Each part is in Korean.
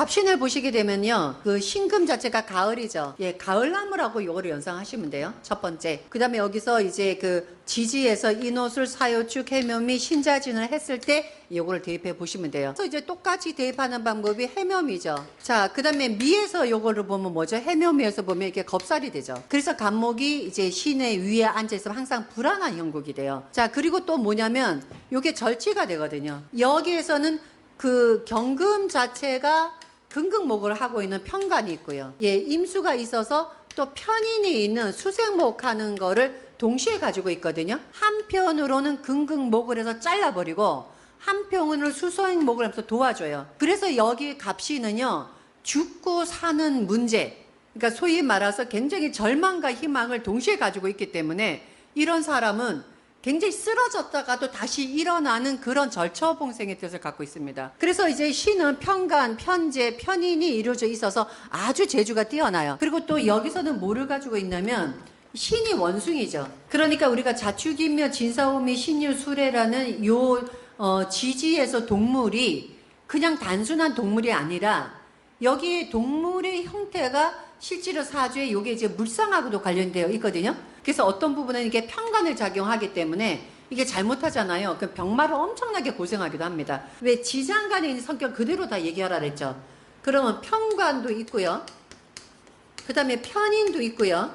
갑신을 보시게 되면요, 그 신금 자체가 가을이죠. 예, 가을나무라고 요거를 연상하시면 돼요. 첫 번째. 그 다음에 여기서 이제 그 지지에서 인호술, 사요축, 해묘미, 신자진을 했을 때 요거를 대입해 보시면 돼요. 그래서 이제 똑같이 대입하는 방법이 해묘미죠. 자, 그 다음에 미에서 요거를 보면 뭐죠? 해묘미에서 보면 이게 겁살이 되죠. 그래서 갑목이 이제 신의 위에 앉아있으면 항상 불안한 형국이 돼요. 자, 그리고 또 뭐냐면 요게 절지가 되거든요. 여기에서는 그 경금 자체가 금극목을 하고 있는 편관이 있고요. 예, 임수가 있어서 또 편인이 있는 수생목 하는 거를 동시에 가지고 있거든요. 한편으로는 금극목을 해서 잘라버리고 한편으로 수생목을 하면서 도와줘요. 그래서 여기 갑신은요, 죽고 사는 문제, 그러니까 소위 말해서 굉장히 절망과 희망을 동시에 가지고 있기 때문에 이런 사람은 굉장히 쓰러졌다가도 다시 일어나는 그런 절처봉생의 뜻을 갖고 있습니다. 그래서 이제 신은 편간, 편재, 편인이 이루어져 있어서 아주 재주가 뛰어나요. 그리고 또 여기서는 뭐를 가지고 있냐면 신이 원숭이죠. 그러니까 우리가 자축인묘, 진사오미, 신유, 수레라는 요 지지에서 동물이 그냥 단순한 동물이 아니라 여기 동물의 형태가 실제로 사주에 요게 이제 물상하고도 관련되어 있거든요. 그래서 어떤 부분은 이게 편간을 작용하기 때문에 이게 잘못하잖아요. 그 병마로 엄청나게 고생하기도 합니다. 왜 지장간에 있는 성격 그대로 다 얘기하라 그랬죠. 그러면 편관도 있고요. 그 다음에 편인도 있고요.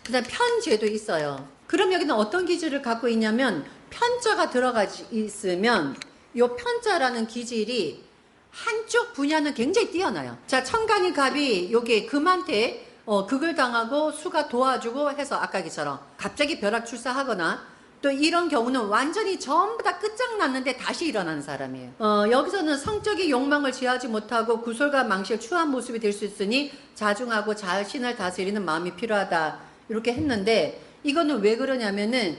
그 다음에 편재도 있어요. 그럼 여기는 어떤 기질을 갖고 있냐면 편자가 들어가 있으면 요 편자라는 기질이 한쪽 분야는 굉장히 뛰어나요. 자, 천간이 갑이 요게 금한테 극을 당하고 수가 도와주고 해서 아까기처럼 갑자기 벼락출사하거나 또 이런 경우는 완전히 전부 다 끝장났는데 다시 일어나는 사람이에요. 여기서는 성적인 욕망을 제하지 못하고 구솔과 망실 추한 모습이 될 수 있으니 자중하고 자신을 다스리는 마음이 필요하다 이렇게 했는데 이거는 왜 그러냐면은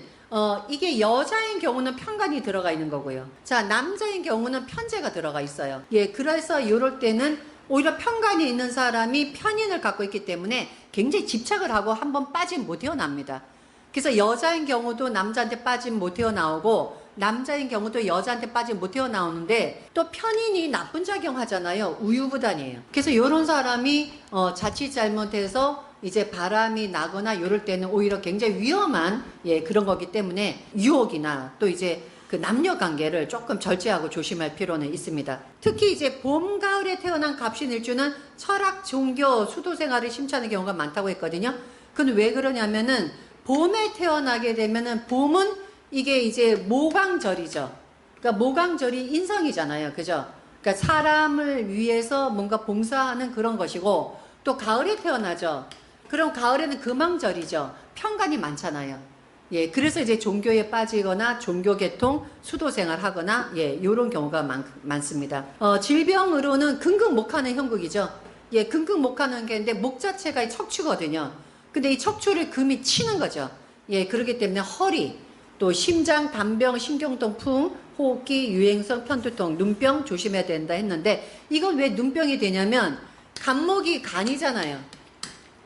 이게 여자인 경우는 편관이 들어가 있는 거고요. 자, 남자인 경우는 편재가 들어가 있어요. 예, 그래서 이럴 때는 오히려 편관이 있는 사람이 편인을 갖고 있기 때문에 굉장히 집착을 하고 한번 빠지면 못 헤어납니다. 그래서 여자인 경우도 남자한테 빠지면 못 헤어나오고 남자인 경우도 여자한테 빠지면 못 헤어나오는데 또 편인이 나쁜 작용하잖아요. 우유부단이에요. 그래서 이런 사람이 자칫 잘못해서 이제 바람이 나거나 이럴 때는 오히려 굉장히 위험한 그런 거기 때문에 유혹이나 또 이제 그 남녀 관계를 조금 절제하고 조심할 필요는 있습니다. 특히 이제 봄, 가을에 태어난 갑신일주는 철학, 종교, 수도 생활을 심취하는 경우가 많다고 했거든요. 그건 왜 그러냐면은 봄에 태어나게 되면은 봄은 이게 이제 모광절이죠. 그러니까 모광절이 인성이잖아요. 그죠? 그러니까 사람을 위해서 뭔가 봉사하는 그런 것이고 또 가을에 태어나죠. 그럼 가을에는 금왕절이죠. 편관이 많잖아요. 예, 그래서 이제 종교에 빠지거나 종교계통, 수도생활 하거나, 요런 경우가 많습니다. 질병으로는 금극목하는 형국이죠. 예, 금극목하는 게인데, 목 자체가 척추거든요. 근데 이 척추를 금이 치는 거죠. 예, 그렇기 때문에 허리, 또 심장, 단병, 신경통풍, 호흡기, 유행성, 편두통, 눈병 조심해야 된다 했는데, 이건 왜 눈병이 되냐면, 간목이 간이잖아요.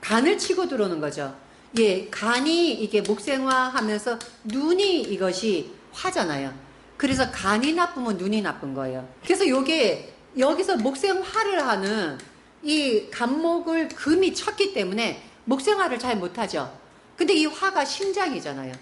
간을 치고 들어오는 거죠. 예, 간이 이게 목생화하면서 눈이 이것이 화잖아요. 그래서 간이 나쁘면 눈이 나쁜 거예요. 그래서 요게 여기서 목생화를 하는 이 간목을 금이 쳤기 때문에 목생화를 잘 못하죠. 근데 이 화가 심장이잖아요.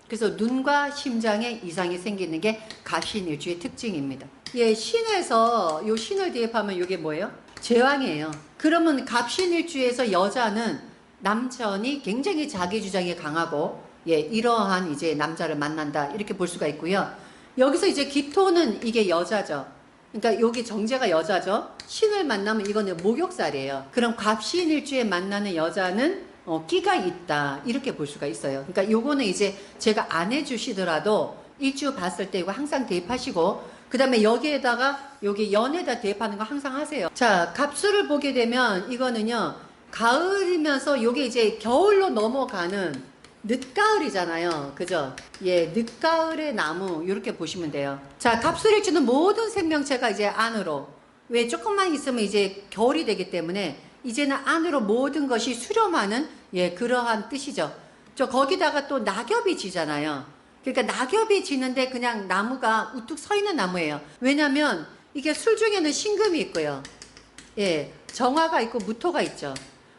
그래서 눈과 심장에 이상이 생기는 게 갑신일주의 특징입니다. 예, 신에서 요 신을 대입하면 요게 뭐예요? 제왕이에요. 그러면 갑신일주에서 여자는 남편이 굉장히 자기 주장이 강하고 이러한 이제 남자를 만난다 이렇게 볼 수가 있고요. 여기서 이제 기토는 이게 여자죠. 그러니까 여기 정제가 여자죠. 신을 만나면 이거는 목욕살이에요. 그럼 갑신일주에 만나는 여자는 끼가 있다 이렇게 볼 수가 있어요. 그러니까 요거는 이제 제가 안 해주시더라도 일주 봤을 때 이거 항상 대입하시고 그 다음에 여기에다가 여기 연에다 대입하는 거 항상 하세요. 자, 갑수를 보게 되면 이거는요. 가을이면서 요게 이제 겨울로 넘어가는 늦가을이잖아요. 그죠? 예, 늦가을의 나무 이렇게 보시면 돼요. 자, 갑수를 주는 모든 생명체가 이제 안으로 왜 조금만 있으면 이제 겨울이 되기 때문에 이제는 안으로 모든 것이 수렴하는 그러한 뜻이죠. 거기다가 또 낙엽이 지잖아요. 그러니까 낙엽이 지는데 그냥 나무가 우뚝 서 있는 나무예요. 왜냐면 이게 술 중에는 신금이 있고요. 예, 정화가 있고 무토가 있죠.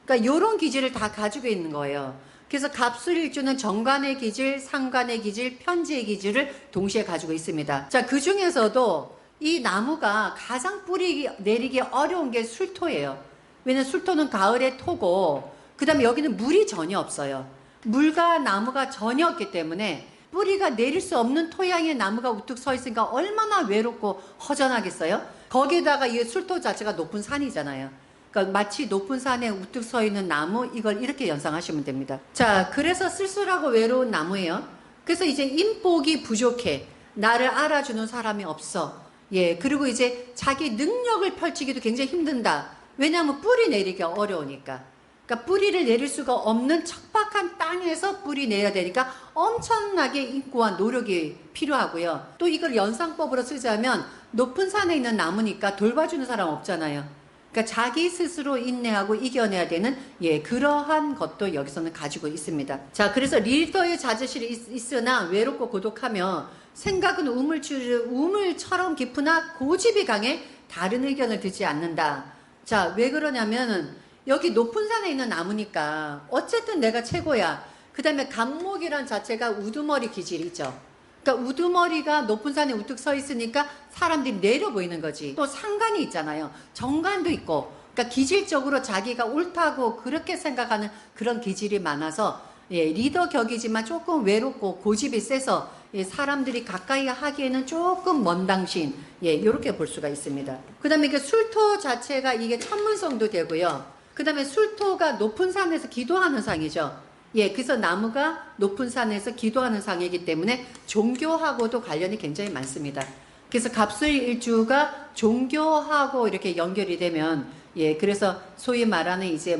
그러니까 요런 기질을 다 가지고 있는 거예요. 그래서 갑술일주는 정관의 기질, 상관의 기질, 편지의 기질을 동시에 가지고 있습니다. 자, 그 중에서도 이 나무가 가장 뿌리 내리기 어려운 게 술토예요. 왜냐면 술토는 가을의 토고, 그 다음에 여기는 물이 전혀 없어요. 물과 나무가 전혀 없기 때문에 뿌리가 내릴 수 없는 토양에 나무가 우뚝 서 있으니까 얼마나 외롭고 허전하겠어요? 거기에다가 이 술토 자체가 높은 산이잖아요. 그러니까 마치 높은 산에 우뚝 서 있는 나무, 이걸 이렇게 연상하시면 됩니다. 자, 그래서 쓸쓸하고 외로운 나무예요. 그래서 이제 인복이 부족해. 나를 알아주는 사람이 없어. 예, 그리고 이제 자기 능력을 펼치기도 굉장히 힘든다. 왜냐하면 뿌리 내리기가 어려우니까. 그러니까 뿌리를 내릴 수가 없는 척박한 땅에서 뿌리 내야 되니까 엄청나게 인고와 노력이 필요하고요. 또 이걸 연상법으로 쓰자면 높은 산에 있는 나무니까 돌봐주는 사람 없잖아요. 그러니까 자기 스스로 인내하고 이겨내야 되는, 예, 그러한 것도 여기서는 가지고 있습니다. 자, 그래서 리더의 자제실이 있으나 외롭고 고독하며 생각은 우물처럼 깊으나 고집이 강해 다른 의견을 듣지 않는다. 자, 왜 그러냐면은 여기 높은 산에 있는 나무니까 어쨌든 내가 최고야. 그 다음에 갑목이란 자체가 우두머리 기질이죠. 그러니까 우두머리가 높은 산에 우뚝 서 있으니까 사람들이 내려 보이는 거지. 또 상관이 있잖아요. 정관도 있고. 그러니까 기질적으로 자기가 옳다고 그렇게 생각하는 그런 기질이 많아서, 예, 리더 격이지만 조금 외롭고 고집이 세서, 예, 사람들이 가까이 하기에는 조금 먼 당신, 예, 이렇게 볼 수가 있습니다. 그 다음에 이게 술토 자체가 이게 천문성도 되고요. 그 다음에 술토가 높은 산에서 기도하는 상이죠. 예, 그래서 나무가 높은 산에서 기도하는 상이기 때문에 종교하고도 관련이 굉장히 많습니다. 그래서 갑술일주가 종교하고 이렇게 연결이 되면, 예, 그래서 소위 말하는 이제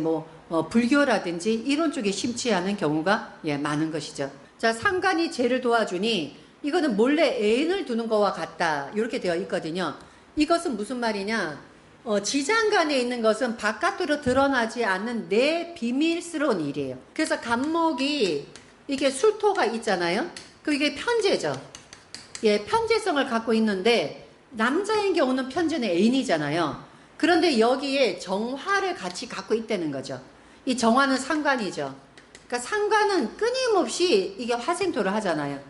불교라든지 이런 쪽에 심취하는 경우가, 예, 많은 것이죠. 자, 상관이 죄를 도와주니 이거는 몰래 애인을 두는 거와 같다. 이렇게 되어 있거든요. 이것은 무슨 말이냐? 지장간에 있는 것은 바깥으로 드러나지 않는 내 비밀스러운 일이에요. 그래서 갑목이 이게 술토가 있잖아요. 그게 편재죠. 예, 편재성을 갖고 있는데 남자인 경우는 편재는 애인이잖아요. 그런데 여기에 정화를 같이 갖고 있다는 거죠. 이 정화는 상관이죠. 그러니까 상관은 끊임없이 이게 화생토를 하잖아요.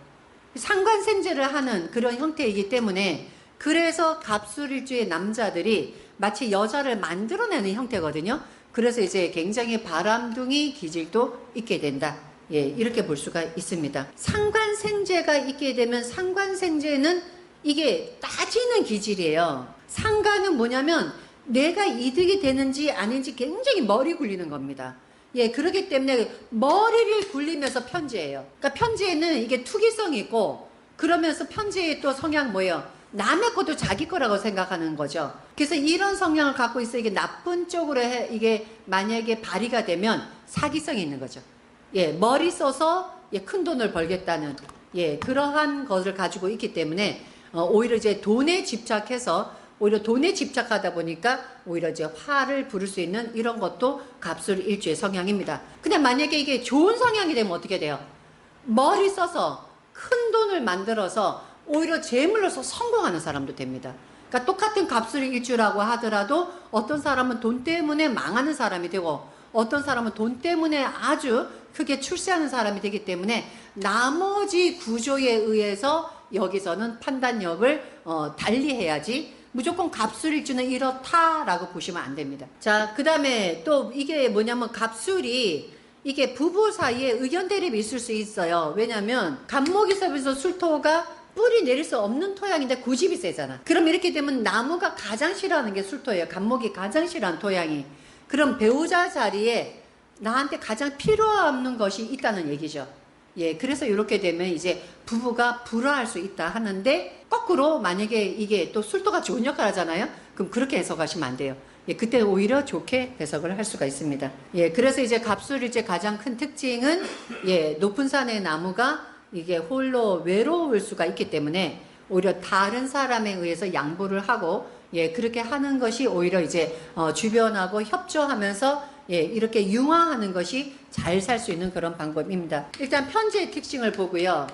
상관생재를 하는 그런 형태이기 때문에, 그래서 갑술일주의 남자들이 마치 여자를 만들어내는 형태거든요. 그래서 이제 굉장히 바람둥이 기질도 있게 된다. 예, 이렇게 볼 수가 있습니다. 상관생재가 있게 되면 상관생재는 이게 따지는 기질이에요. 상관은 뭐냐면 내가 이득이 되는지 아닌지 굉장히 머리 굴리는 겁니다. 예, 그렇기 때문에 머리를 굴리면서 편재예요. 그러니까 편재는 이게 투기성이 있고, 그러면서 편재의 또 성향 뭐예요? 남의 것도 자기 거라고 생각하는 거죠. 그래서 이런 성향을 갖고 있어 이게 나쁜 쪽으로 이게 만약에 발휘가 되면 사기성이 있는 거죠. 예, 머리 써서, 예, 큰 돈을 벌겠다는, 예, 그러한 것을 가지고 있기 때문에 오히려 이제 돈에 집착해서, 오히려 돈에 집착하다 보니까 오히려 이제 화를 부를 수 있는 이런 것도 갑술일주의 성향입니다. 근데 만약에 이게 좋은 성향이 되면 어떻게 돼요? 머리 써서 큰 돈을 만들어서 오히려 재물로서 성공하는 사람도 됩니다. 그러니까 똑같은 갑술일주라고 하더라도 어떤 사람은 돈 때문에 망하는 사람이 되고, 어떤 사람은 돈 때문에 아주 크게 출세하는 사람이 되기 때문에 나머지 구조에 의해서 여기서는 판단력을 달리해야지 무조건 갑술일주는 이렇다라고 보시면 안 됩니다. 자, 그 다음에 또 이게 뭐냐면 갑술이 이게 부부 사이에 의견 대립이 있을 수 있어요. 왜냐면 갑목이 섭에서 술토가 뿌리 내릴 수 없는 토양인데 고집이 세잖아. 그럼 이렇게 되면 나무가 가장 싫어하는 게 술토예요. 갑목이 가장 싫어하는 토양이. 그럼 배우자 자리에 나한테 가장 필요 없는 것이 있다는 얘기죠. 예, 그래서 이렇게 되면 이제 부부가 불화할 수 있다 하는데, 거꾸로 만약에 이게 또 술토가 좋은 역할 하잖아요. 그럼 그렇게 해석하시면 안 돼요. 예, 그때 오히려 좋게 해석을 할 수가 있습니다. 예, 그래서 이제 갑술일주의 가장 큰 특징은, 예, 높은 산의 나무가 이게 홀로 외로울 수가 있기 때문에 오히려 다른 사람에 의해서 양보를 하고, 예, 그렇게 하는 것이 오히려 이제 주변하고 협조하면서, 예, 이렇게 융화하는 것이 잘 살 수 있는 그런 방법입니다. 일단 편재의 특징을 보고요.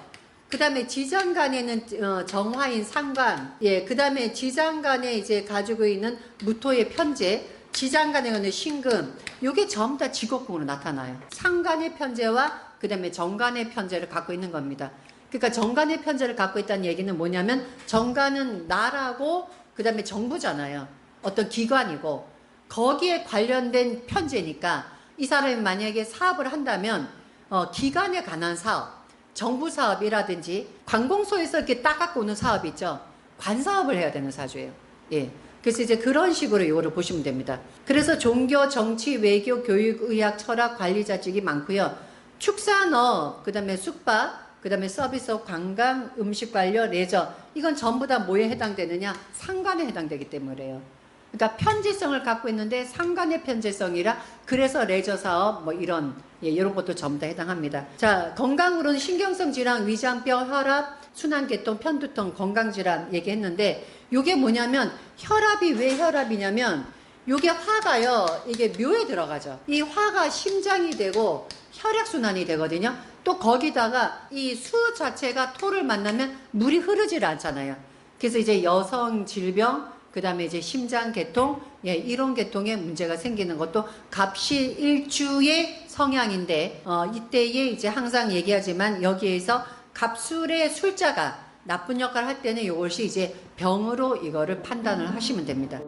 그 다음에 지장간에는 정화인 상관, 예, 그 다음에 지장간에 이제 가지고 있는 무토의 편재, 지장간에 있는 신금, 요게 전부 다 직업궁으로 나타나요. 상간의 편제와 그 다음에 정간의 편제를 갖고 있는 겁니다. 그러니까 정간의 편제를 갖고 있다는 얘기는 뭐냐면 정간은 나라고 그 다음에 정부잖아요. 어떤 기관이고 거기에 관련된 편제니까 이 사람이 만약에 사업을 한다면 기관에 관한 사업, 정부 사업이라든지 관공서에서 이렇게 따갖고 오는 사업 있죠. 관사업을 해야 되는 사주예요. 예. 그래서 이제 그런 식으로 이거를 보시면 됩니다. 그래서 종교, 정치, 외교, 교육, 의학, 철학, 관리자직이 많고요. 축산업, 그 다음에 숙박, 그 다음에 서비스업, 관광, 음식 관련, 레저, 이건 전부 다 뭐에 해당되느냐? 상관에 해당되기 때문에요. 그러니까 편지성을 갖고 있는데 상관의 편제성이라 그래서 레저 사업 뭐 이런 이런 것도 전부 다 해당합니다. 자, 건강으로는 신경성 질환, 위장병, 혈압, 순환계통, 편두통, 건강질환 얘기했는데 요게 뭐냐면 혈압이 왜 혈압이냐면 요게 화가요. 이게 묘에 들어가죠. 이 화가 심장이 되고 혈액순환이 되거든요. 또 거기다가 이 수 자체가 토를 만나면 물이 흐르질 않잖아요. 그래서 이제 여성 질병, 그 다음에 이제 심장계통, 이런 계통에 문제가 생기는 것도 갑실일주의 성향인데, 이때에 이제 항상 얘기하지만 여기에서 갑술의 술자가 나쁜 역할을 할 때는 이것이 이제 병으로 이거를 판단을 하시면 됩니다.